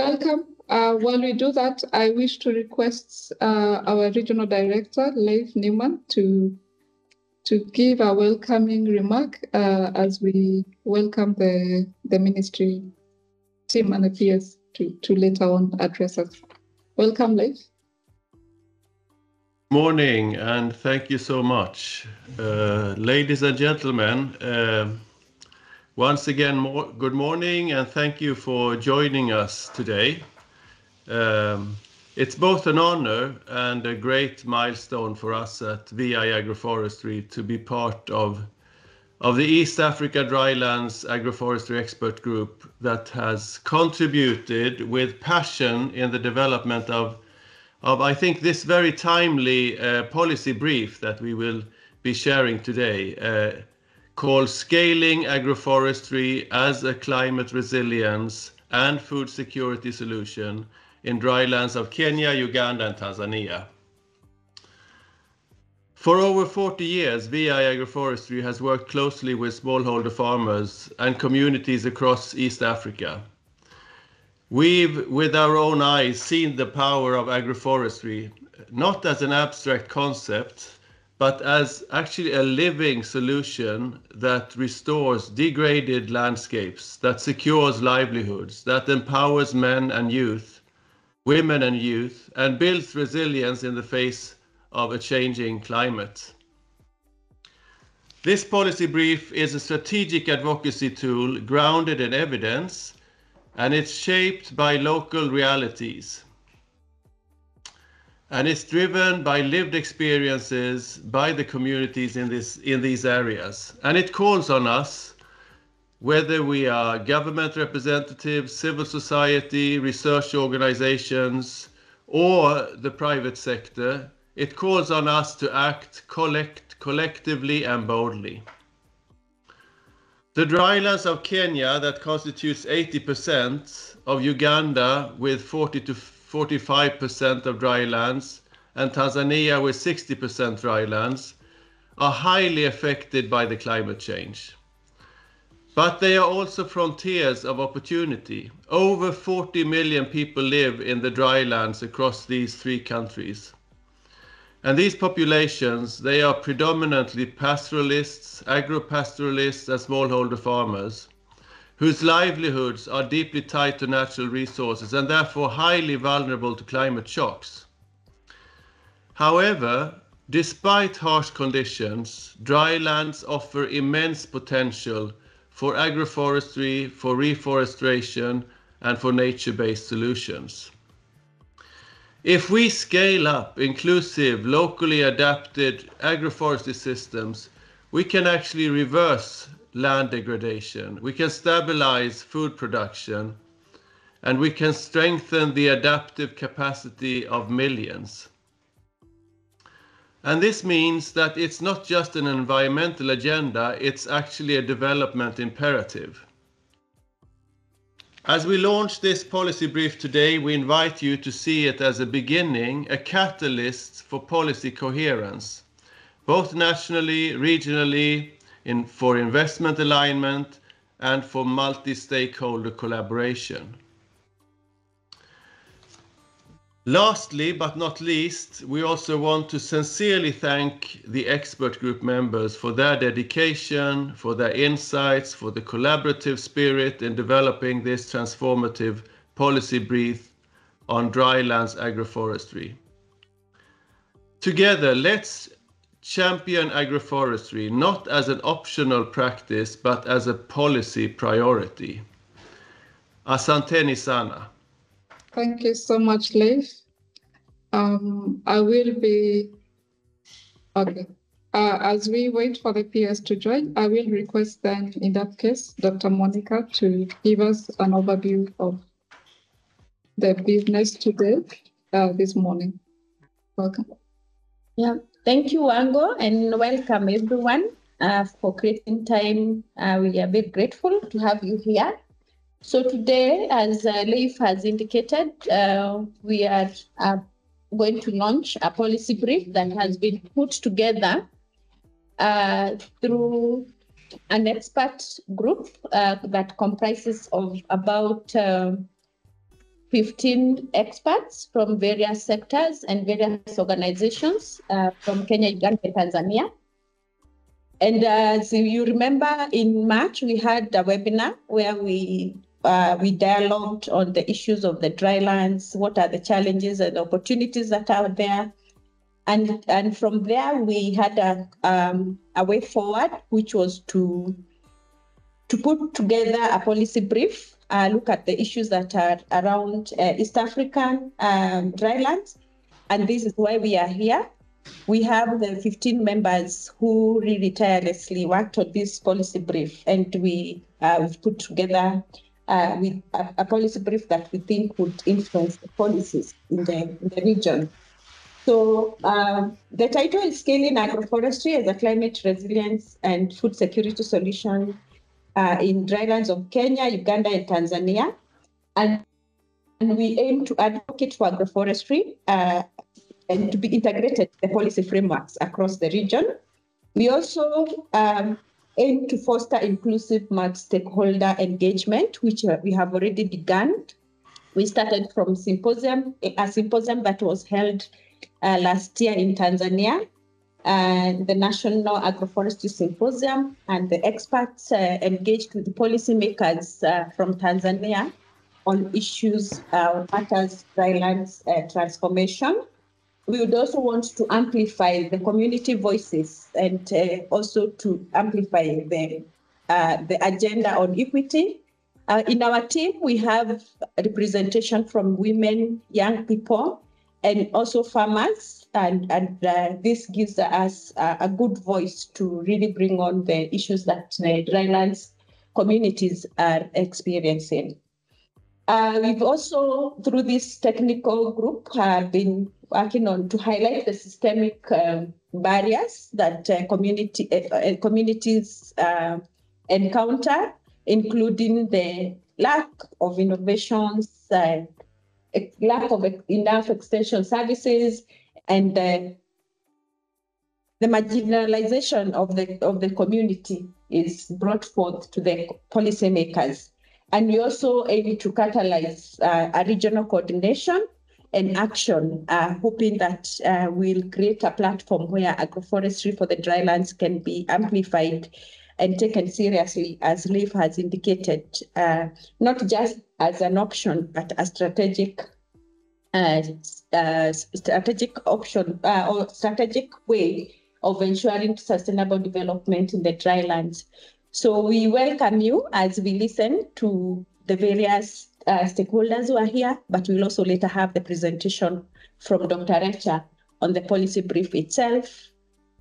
welcome. While we do that, I wish to request our regional director, Leif Newman, to give a welcoming remark as we welcome the ministry team and the peers to later on address us. Welcome, Leif. Morning, and thank you so much. Ladies and gentlemen, once again, good morning, and thank you for joining us today. It's both an honor and a great milestone for us at VI Agroforestry to be part of the East Africa Drylands Agroforestry Expert Group that has contributed with passion in the development of I think this very timely policy brief that we will be sharing today, called Scaling Agroforestry as a Climate Resilience and Food Security Solution in Drylands of Kenya, Uganda, and Tanzania. For over 40 years, VI Agroforestry has worked closely with smallholder farmers and communities across East Africa. We've, with our own eyes, seen the power of agroforestry, not as an abstract concept, but as actually a living solution that restores degraded landscapes, that secures livelihoods, that empowers men and youth, women and youth, and builds resilience in the face of a changing climate. This policy brief is a strategic advocacy tool grounded in evidence, and it's shaped by local realities. And it's driven by lived experiences by the communities in these areas. And it calls on us, whether we are government representatives, civil society, research organizations, or the private sector, it calls on us to act collectively and boldly. The drylands of Kenya, that constitutes 80% of Uganda with 40 to 45% of drylands, and Tanzania with 60% drylands, are highly affected by the climate change. But they are also frontiers of opportunity. Over 40 million people live in the drylands across these three countries. And these populations, they are predominantly pastoralists, agro-pastoralists, and smallholder farmers, whose livelihoods are deeply tied to natural resources and therefore highly vulnerable to climate shocks. However, despite harsh conditions, drylands offer immense potential for agroforestry, for reforestation, and for nature-based solutions. If we scale up inclusive, locally adapted agroforestry systems, we can actually reverse land degradation, we can stabilize food production, and we can strengthen the adaptive capacity of millions. And this means that it's not just an environmental agenda, it's actually a development imperative. As we launch this policy brief today, we invite you to see it as a beginning, a catalyst for policy coherence, both nationally, regionally, for investment alignment, and for multi-stakeholder collaboration. Lastly, but not least, we also want to sincerely thank the expert group members for their dedication, for their insights, for the collaborative spirit in developing this transformative policy brief on drylands agroforestry. Together, let's champion agroforestry not as an optional practice, but as a policy priority. Asanteni sana. Thank you so much, Leif. I will be, okay. As we wait for the peers to join, I will request then, in that case, Dr. Monica to give us an overview of the business today, this morning. Welcome. Yeah, thank you, Wango, and welcome everyone for creating time. We are very grateful to have you here. So today, as Leif has indicated, we are going to launch a policy brief that has been put together through an expert group that comprises of about 15 experts from various sectors and various organizations from Kenya, Uganda, and Tanzania. And as you remember, in March, we had a webinar where we dialogued on the issues of the drylands, what are the challenges and opportunities that are there. And from there, we had a way forward, which was to put together a policy brief, look at the issues that are around East African drylands. And this is why we are here. We have the 15 members who really tirelessly worked on this policy brief, and we've put together with a policy brief that we think would influence the policies in the region. So the title is Scaling Agroforestry as a Climate Resilience and Food Security Solution in Drylands of Kenya, Uganda, and Tanzania. And we aim to advocate for agroforestry and to be integrated in the policy frameworks across the region. We also aim to foster inclusive multi-stakeholder engagement, which we have already begun. We started from a symposium that was held last year in Tanzania, the National Agroforestry Symposium, and the experts engaged with the policymakers from Tanzania on issues matters drylands transformation. We would also want to amplify the community voices and also to amplify the agenda on equity. In our team, we have representation from women, young people, and also farmers. And this gives us a good voice to really bring on the issues that drylands communities are experiencing. We've also, through this technical group, been working on to highlight the systemic barriers that communities encounter, including the lack of innovations, lack of enough extension services, and the marginalization of the community is brought forth to the policymakers. And we also aim to catalyze a regional coordination and action, hoping that we'll create a platform where agroforestry for the drylands can be amplified and taken seriously, as Leif has indicated, not just as an option, but a strategic option or strategic way of ensuring sustainable development in the drylands. So we welcome you as we listen to the various stakeholders who are here, but we'll also later have the presentation from Dr. Recha on the policy brief itself.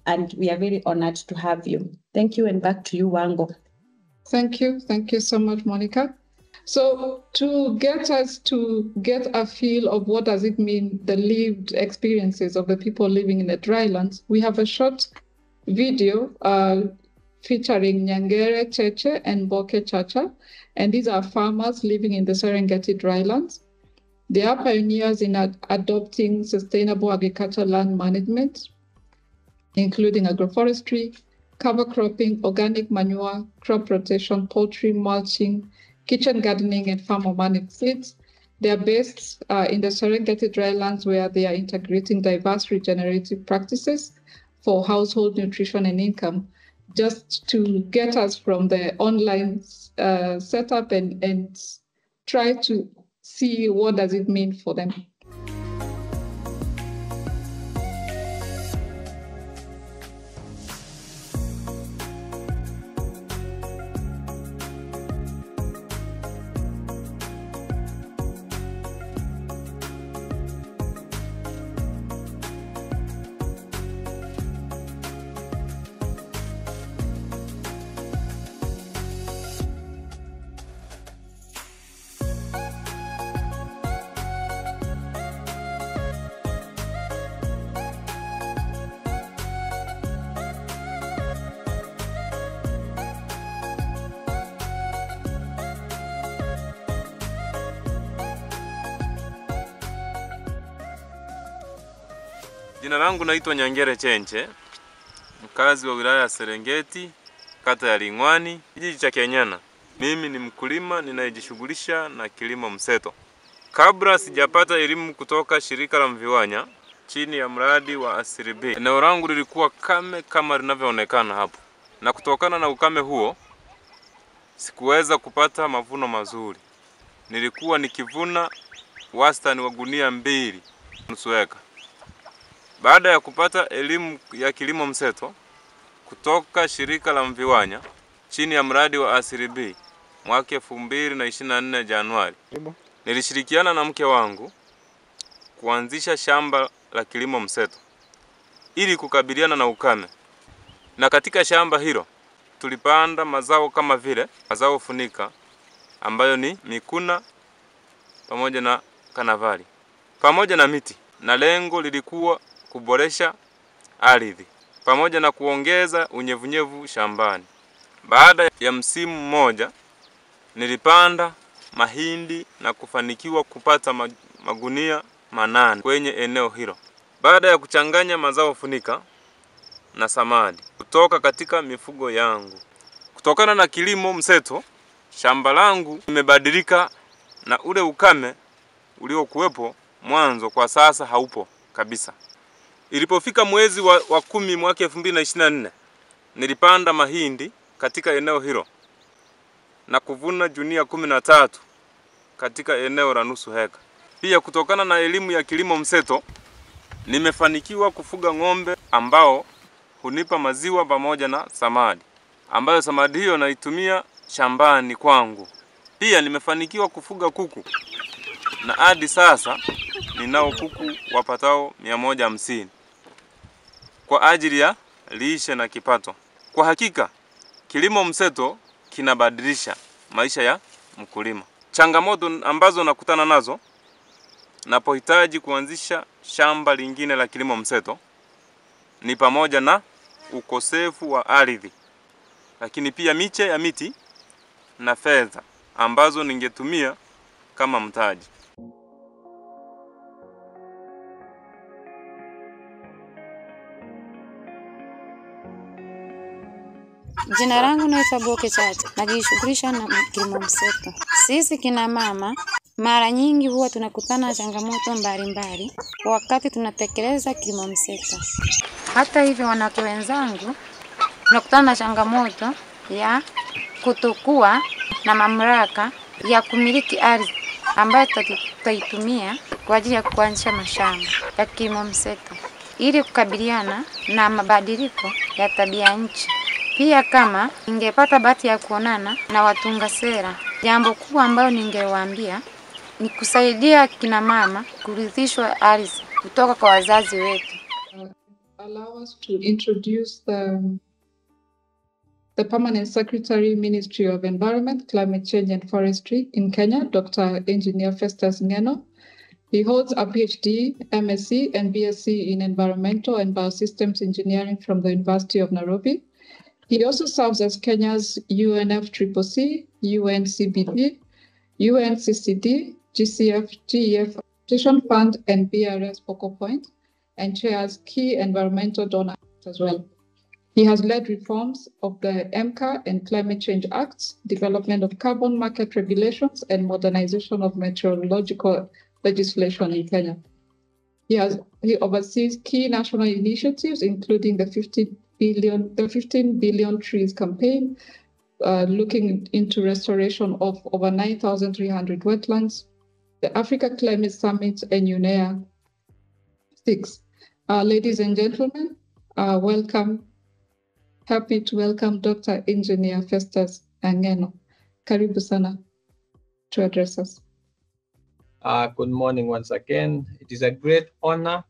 And we are very honored to have you. Thank you, and back to you, Wango. Thank you. Thank you so much, Monica. So to get us to get a feel of what does it mean, the lived experiences of the people living in the drylands, we have a short video featuring Nyangere Cheche and Boke Chacha, and these are farmers living in the Serengeti drylands. They are pioneers in adopting sustainable agricultural land management, including agroforestry, cover cropping, organic manure, crop rotation, poultry, mulching, kitchen gardening, and farm-managed seeds. They are based in the Serengeti drylands, where they are integrating diverse regenerative practices for household nutrition and income, just to get us from the online setup and try to see what does it mean for them. Jina langu naitwa Nyangere Chenche, mkazi wa wilaya ya Serengeti, kata ya Lingwani, kijiji cha Kenyana. Mimi ni mkulima ninayejishughulisha na kilimo mseto. Kabla sijapata elimu kutoka shirika la Mviwanya chini ya mradi wa Asili B, eneo langu lilikuwa kame kama linavyoonekana hapo, na kutokana na ukame huo sikuweza kupata mavuno mazuri. Nilikuwa nikivuna wastani wa gunia 2.5 eka. Baada ya kupata elimu ya kilimo mseto kutoka shirika la Mviwanya chini ya mradi wa Asili B mwaka 2024 Januari, nilishirikiana na mke wangu kuanzisha shamba la kilimo mseto ili kukabiliana na ukame. Na katika shamba hilo tulipanda mazao kama vile mazao funika ambayo ni mikuna pamoja na kanavari pamoja na miti, na lengo lilikuwa kuboresha ardhi pamoja na kuongeza unyevunyevu shambani. Baada ya msimu mmoja nilipanda mahindi na kufanikiwa kupata magunia 8 kwenye eneo hilo. Baada ya kuchanganya mazao funika na samadi kutoka katika mifugo yangu. Kutokana na kilimo mseto, shamba langu limebadilika na ule ukame uliokuwepo mwanzo kwa sasa haupo kabisa. Ilipofika mwezi wa 10 mwaka 2024, nilipanda mahindi katika eneo hilo na kuvuna junia 13 katika eneo la nusu heka. Pia kutokana na elimu ya kilimo mseto, nimefanikiwa kufuga ng'ombe ambao hunipa maziwa pamoja na samadi, ambayo samadi hiyo naitumia shambani kwangu. Pia nimefanikiwa kufuga kuku, na hadi sasa ninao kuku wapatao 150 kwa ajili ya lishe na kipato. Kwa hakika kilimo mseto kinabadilisha maisha ya mkulima. Changamoto ambazo nakutana nazo napohitaji kuanzisha shamba lingine la kilimo mseto ni pamoja na ukosefu wa ardhi, lakini pia miche ya miti na fedha ambazo ningetumia kama mtaji. Jina langu naitwa Boke Chacha, najishughulisha na kilimo mseto. Sisi kina mama mara nyingi huwa tunakutana na changamoto mbalimbali wakati tunatekeleza kilimo mseto. Hata hivyo, wanawake wenzangu, tunakutana na changamoto ya kutokuwa na mamlaka ya kumiliki ardhi ambayo tutaitumia kwa ajili ya kuanzisha mashamba ya kilimo mseto ili kukabiliana na mabadiliko ya tabia nchi. Pia kama ningepata bahati ya kuonana na watunga sera, jambo kubwa ambalo ningewaambia ni kusaidia kina mama kurithishwa ardhi kutoka kwa wazazi wetu. Allow us to introduce the Permanent Secretary, Ministry of Environment, Climate Change and Forestry in Kenya, Dr. Engineer Festus Ngeno. He holds a PhD, MSc and BSc in Environmental and Biosystems Engineering from the University of Nairobi. He also serves as Kenya's UNFCCC, UNCBD, UNCCD, GCF, GEF Adaptation Fund, and BRS Focal Point, and chairs key environmental donors as well. He has led reforms of the MCA and Climate Change Acts, development of carbon market regulations, and modernization of meteorological legislation in Kenya. He oversees key national initiatives, including the 15 billion trees campaign, looking into restoration of over 9,300 wetlands, the Africa Climate Summit, and UNEA 6. Ladies and gentlemen, welcome. Happy to welcome Dr. Engineer Festus Ngeno. Karibu sana to address us. Good morning once again. It is a great honor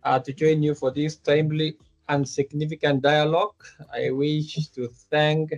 to join you for this timely and significant dialogue. I wish to thank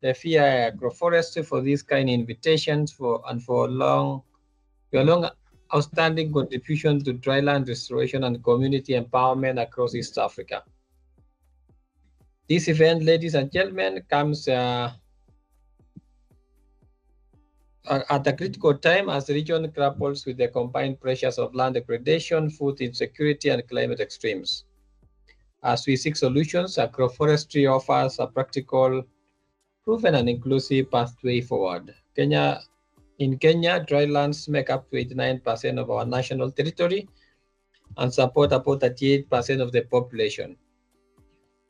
the FIA Agroforestry for these kind invitations for your long outstanding contribution to dryland restoration and community empowerment across East Africa. This event, ladies and gentlemen, comes at a critical time as the region grapples with the combined pressures of land degradation, food insecurity, and climate extremes. As we seek solutions, agroforestry offers a practical, proven, and inclusive pathway forward. Kenya In Kenya, drylands make up to 89% of our national territory and support about 38% of the population,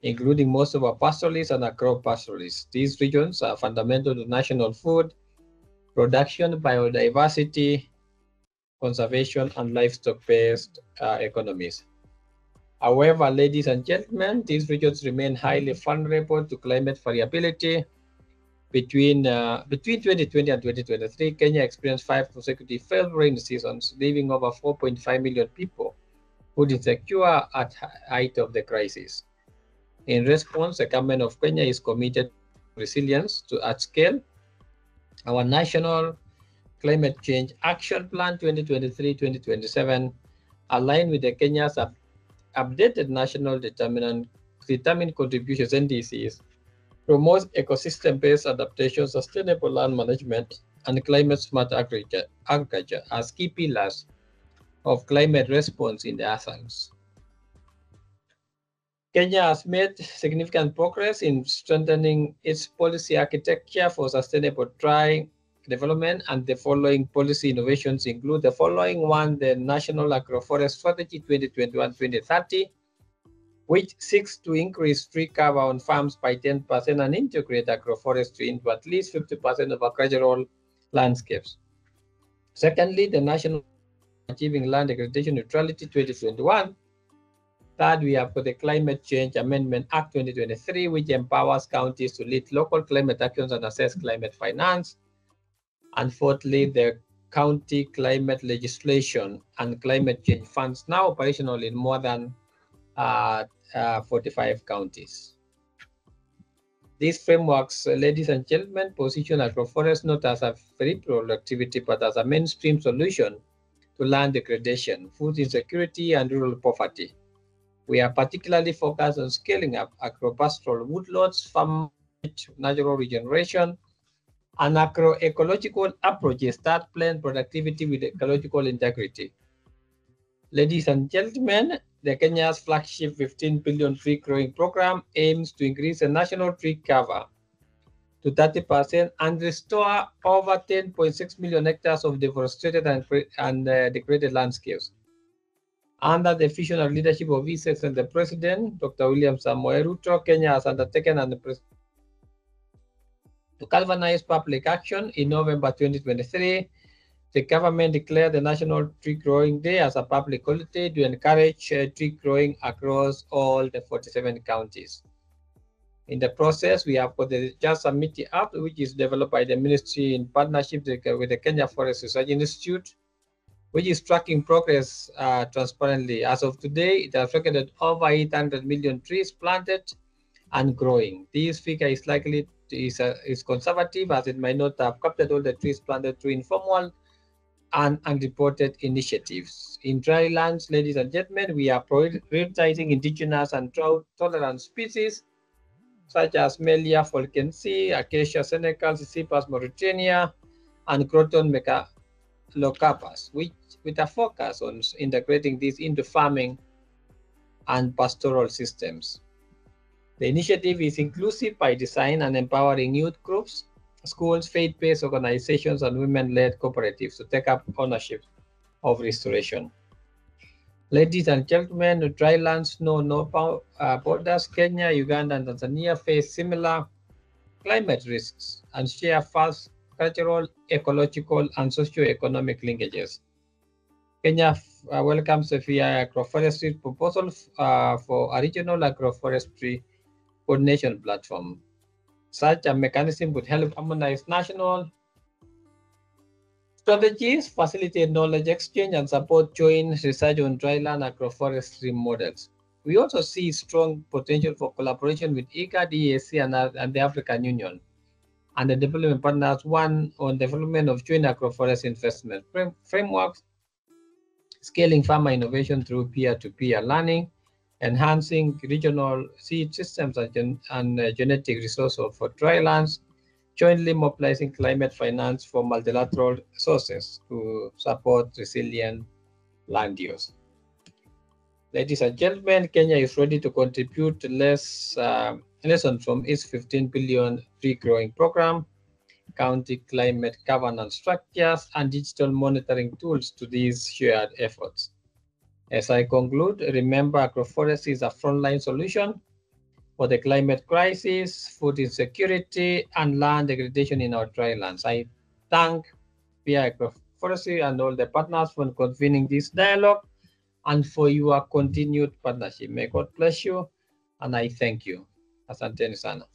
including most of our pastoralists and agro-pastoralists. These regions are fundamental to national food production, biodiversity, conservation, and livestock-based economies. However, ladies and gentlemen, these regions remain highly vulnerable to climate variability. Between 2020 and 2023, Kenya experienced 5 consecutive failed rain seasons, leaving over 4.5 million people food insecure at height of the crisis. In response, the government of Kenya is committed to resilience at scale. Our National Climate Change Action Plan 2023-2027, aligned with the Kenya's updated National Determined Contributions NDCs, promotes ecosystem-based adaptation, sustainable land management, and climate-smart agriculture as key pillars of climate response in the ASANs. Kenya has made significant progress in strengthening its policy architecture for sustainable dry development, and the following policy innovations include the following: one, the National Agroforest Strategy 2021-2030, which seeks to increase tree cover on farms by 10% and integrate agroforestry into at least 50% of agricultural landscapes. Secondly, the National Achieving Land Degradation Neutrality 2021. Third, we have got the Climate Change Amendment Act 2023, which empowers counties to lead local climate actions and assess climate finance. And fourthly, the County Climate Legislation and Climate Change Funds, now operational in more than 45 counties. These frameworks, ladies and gentlemen, position agroforest not as a peripheral activity, but as a mainstream solution to land degradation, food insecurity, and rural poverty. We are particularly focused on scaling up agropastoral woodlots, farm natural regeneration, and agroecological approaches that blend productivity with ecological integrity. Ladies and gentlemen, the Kenya's flagship 15 billion tree growing program aims to increase the national tree cover to 30% and restore over 10.6 million hectares of deforested and degraded landscapes. Under the visionary leadership of His Excellency the President, Dr. William Samoei Ruto, Kenya has undertaken to galvanize public action. In November 2023, the government declared the National Tree Growing Day as a public holiday to encourage tree growing across all the 47 counties. In the process, we have got the Just Submit app, which is developed by the ministry in partnership with the Kenya Forest Research Institute, which is tracking progress transparently. As of today, it has recorded over 800 million trees planted and growing. This figure is likely is conservative, as it might not have captured all the trees planted through informal and unreported initiatives. In drylands, ladies and gentlemen, we are prioritizing indigenous and drought-tolerant species such as Melia falkensi, Acacia seneca, Sisyphus mauritania, and Croton megalocapus, with a focus on integrating these into farming and pastoral systems. The initiative is inclusive by design and empowering youth groups, schools, faith-based organizations, and women-led cooperatives to take up ownership of restoration. Ladies and gentlemen, the drylands know no borders. Kenya, Uganda, and Tanzania face similar climate risks and share vast cultural, ecological, and socio-economic linkages. Kenya welcomes the VI Agroforestry proposal for a regional agroforestry coordination platform. Such a mechanism would help harmonize national strategies, facilitate knowledge exchange, and support joint research on dryland agroforestry models. We also see strong potential for collaboration with IGAD, EAC, and the African Union, and the development partners, one on development of joint agroforest investment frameworks, scaling farmer innovation through peer-to-peer learning, enhancing regional seed systems and genetic resources for drylands, jointly mobilizing climate finance for multilateral sources to support resilient land use. Ladies and gentlemen, Kenya is ready to contribute lessons from its 15 billion tree growing program. county climate governance structures, and digital monitoring tools to these shared efforts. As I conclude, remember agroforestry is a frontline solution for the climate crisis, food insecurity, and land degradation in our drylands. I thank PI Agroforestry and all the partners for convening this dialogue and for your continued partnership. May God bless you, and I thank you. Asanteni sana.